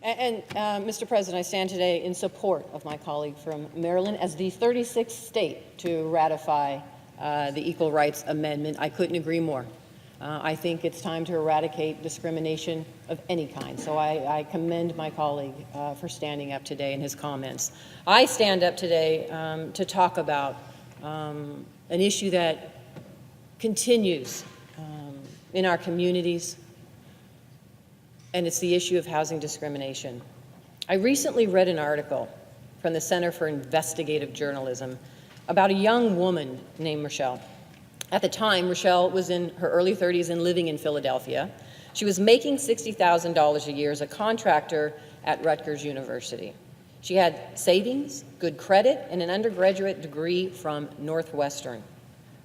Mr. President, I stand today in support of my colleague from Maryland as the 36th state to ratify the Equal Rights Amendment. I couldn't agree more. I think it's time to eradicate discrimination of any kind. So I commend my colleague for standing up today in his comments. I stand up today to talk about an issue that continues in our communities, and it's the issue of housing discrimination. I recently read an article from the Center for Investigative Journalism about a young woman named Rochelle. At the time, Rochelle was in her early 30s and living in Philadelphia. She was making $60,000 a year as a contractor at Rutgers University. She had savings, good credit, and an undergraduate degree from Northwestern.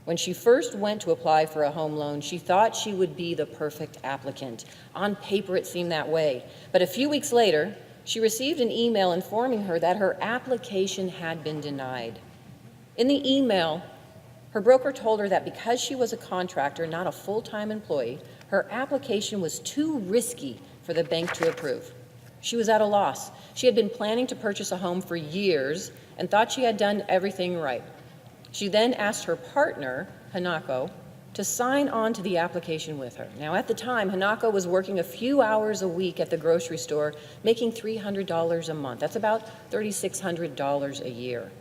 When she first went to apply for a home loan, she thought she would be the perfect applicant. On paper, it seemed that way. But a few weeks later, she received an email informing her that her application had been denied. In the email, her broker told her that because she was a contractor, not a full-time employee, her application was too risky for the bank to approve. She was at a loss. She had been planning to purchase a home for years and thought she had done everything right. She then asked her partner, Hanako, to sign on to the application with her. Now, at the time, Hanako was working a few hours a week at the grocery store, making $300 a month. That's about $3,600 a year.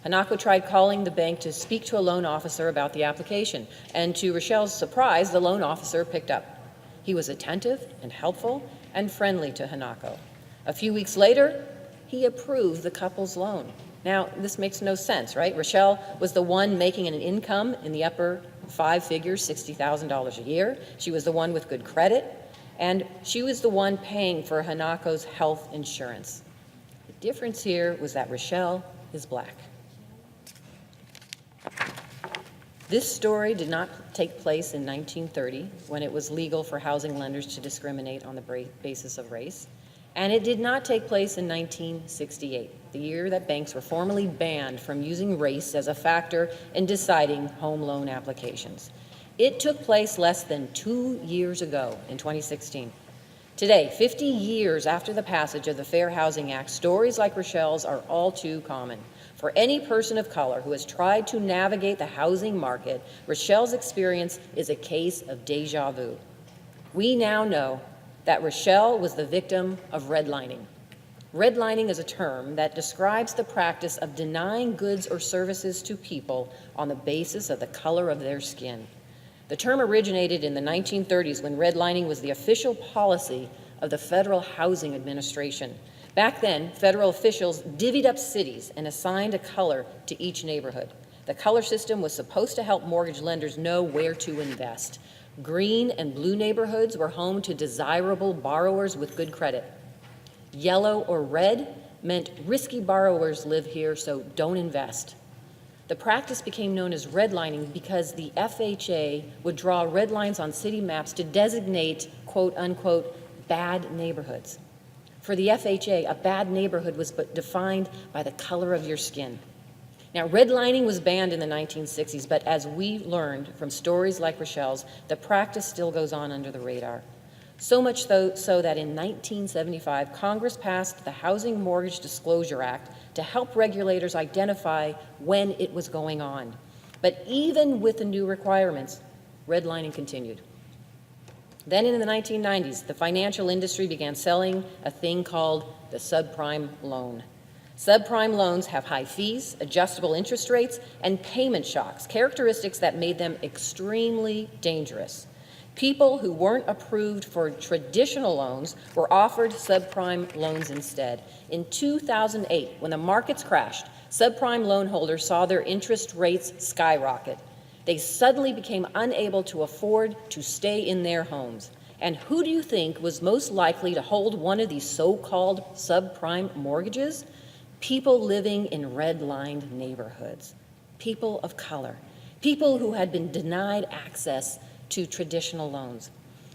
Hanako tried calling the bank to speak to a loan officer about the application, and to Rochelle's surprise, the loan officer picked up. He was attentive and helpful and friendly to Hanako. A few weeks later, he approved the couple's loan. Now, this makes no sense, right? Rochelle was the one making an income in the upper five figures, $60,000 a year. She was the one with good credit, and she was the one paying for Hanako's health insurance. The difference here was that Rochelle is Black. This story did not take place in 1930, when it was legal for housing lenders to discriminate on the basis of race. And it did not take place in 1968, the year that banks were formally banned from using race as a factor in deciding home loan applications. It took place less than 2 years ago in 2016. Today, 50 years after the passage of the Fair Housing Act, stories like Rochelle's are all too common. For any person of color who has tried to navigate the housing market, Rochelle's experience is a case of déjà vu. We now know that Rochelle was the victim of redlining. Redlining is a term that describes the practice of denying goods or services to people on the basis of the color of their skin. The term originated in the 1930s when redlining was the official policy of the Federal Housing Administration. Back then, federal officials divvied up cities and assigned a color to each neighborhood. The color system was supposed to help mortgage lenders know where to invest. Green and blue neighborhoods were home to desirable borrowers with good credit. Yellow or red meant risky borrowers live here, so don't invest. The practice became known as redlining because the FHA would draw red lines on city maps to designate, quote unquote, bad neighborhoods. For the FHA, a bad neighborhood was defined by the color of your skin. Now, redlining was banned in the 1960s, but as we learned from stories like Rochelle's, the practice still goes on under the radar. So much so that in 1975, Congress passed the Housing Mortgage Disclosure Act to help regulators identify when it was going on. But even with the new requirements, redlining continued. Then in the 1990s, the financial industry began selling a thing called the subprime loan. Subprime loans have high fees, adjustable interest rates, and payment shocks, characteristics that made them extremely dangerous. People who weren't approved for traditional loans were offered subprime loans instead. In 2008, when the markets crashed, subprime loan holders saw their interest rates skyrocket. They suddenly became unable to afford to stay in their homes. And who do you think was most likely to hold one of these so-called subprime mortgages? People living in red-lined neighborhoods, people of color, people who had been denied access to traditional loans.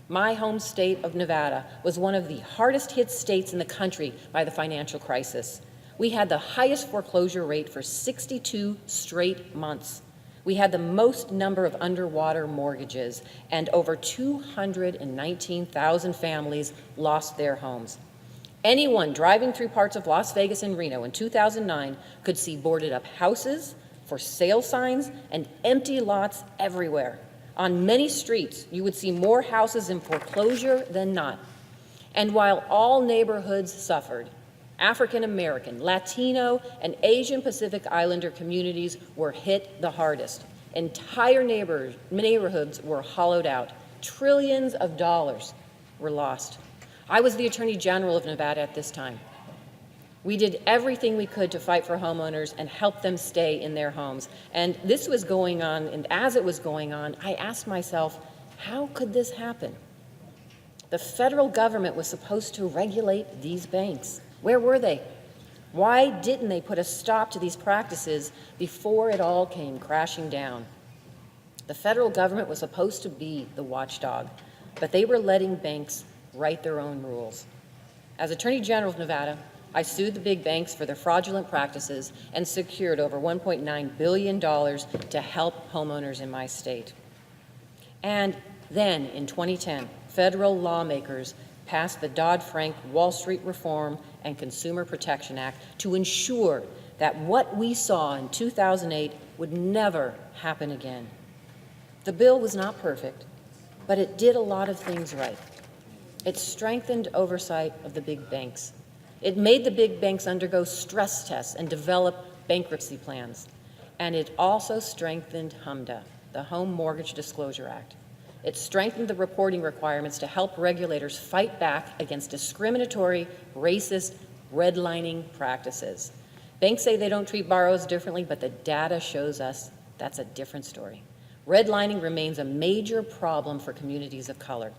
My home state of Nevada was one of the hardest hit states in the country by the financial crisis. We had the highest foreclosure rate for 62 straight months. We had the most number of underwater mortgages, and over 219,000 families lost their homes. Anyone driving through parts of Las Vegas and Reno in 2009 could see boarded up houses, for sale signs, and empty lots everywhere. On many streets, you would see more houses in foreclosure than not. And while all neighborhoods suffered, African American, Latino, and Asian Pacific Islander communities were hit the hardest. Entire neighborhoods were hollowed out. Trillions of dollars were lost. I was the Attorney General of Nevada at this time. We did everything we could to fight for homeowners and help them stay in their homes. And this was going on, and as it was going on, I asked myself, how could this happen? The federal government was supposed to regulate these banks. Where were they? Why didn't they put a stop to these practices before it all came crashing down? The federal government was supposed to be the watchdog, but they were letting banks write their own rules. As Attorney General of Nevada, I sued the big banks for their fraudulent practices and secured over $1.9 billion to help homeowners in my state. And then, in 2010, federal lawmakers passed the Dodd-Frank Wall Street Reform and Consumer Protection Act to ensure that what we saw in 2008 would never happen again. The bill was not perfect, but it did a lot of things right. It strengthened oversight of the big banks. It made the big banks undergo stress tests and develop bankruptcy plans. And it also strengthened HMDA, the Home Mortgage Disclosure Act. It strengthened the reporting requirements to help regulators fight back against discriminatory, racist, redlining practices. Banks say they don't treat borrowers differently, but the data shows us that's a different story. Redlining remains a major problem for communities of color.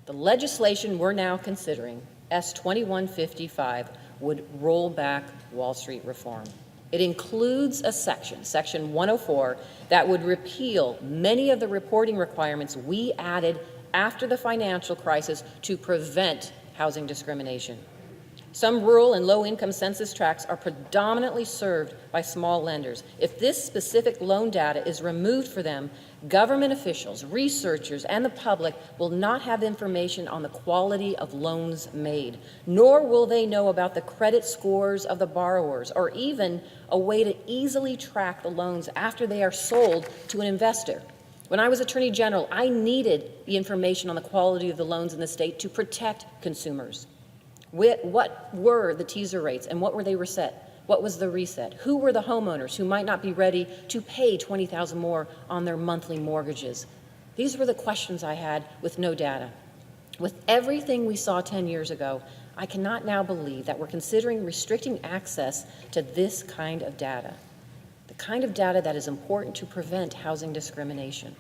The legislation we're now considering, S 2155, would roll back Wall Street reform. It includes a section, Section 104, that would repeal many of the reporting requirements we added after the financial crisis to prevent housing discrimination. Some rural and low-income census tracts are predominantly served by small lenders. If this specific loan data is removed for them, government officials, researchers, and the public will not have information on the quality of loans made, nor will they know about the credit scores of the borrowers, or even a way to easily track the loans after they are sold to an investor. When I was Attorney General, I needed the information on the quality of the loans in the state to protect consumers. What were the teaser rates and what were they reset? What was the reset? Who were the homeowners who might not be ready to pay $20,000 more on their monthly mortgages? These were the questions I had with no data. With everything we saw 10 years ago, I cannot now believe that we're considering restricting access to this kind of data, the kind of data that is important to prevent housing discrimination.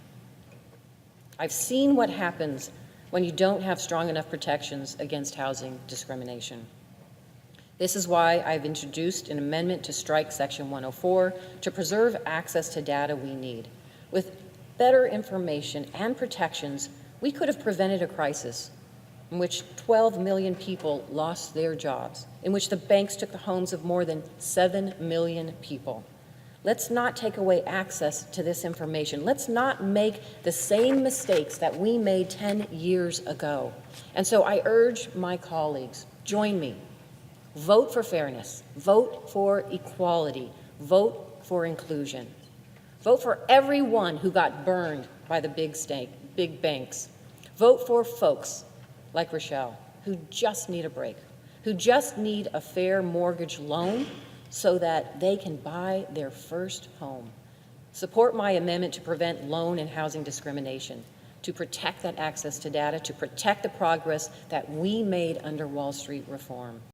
I've seen what happens when you don't have strong enough protections against housing discrimination. This is why I've introduced an amendment to strike Section 104 to preserve access to data we need. With better information and protections, we could have prevented a crisis in which 12 million people lost their jobs, in which the banks took the homes of more than 7 million people. Let's not take away access to this information. Let's not make the same mistakes that we made 10 years ago. And so I urge my colleagues, join me. Vote for fairness. Vote for equality. Vote for inclusion. Vote for everyone who got burned by the big banks. Vote for folks like Rochelle who just need a break, who just need a fair mortgage loan so that they can buy their first home. Support my amendment to prevent loan and housing discrimination, to protect that access to data, to protect the progress that we made under Wall Street reform.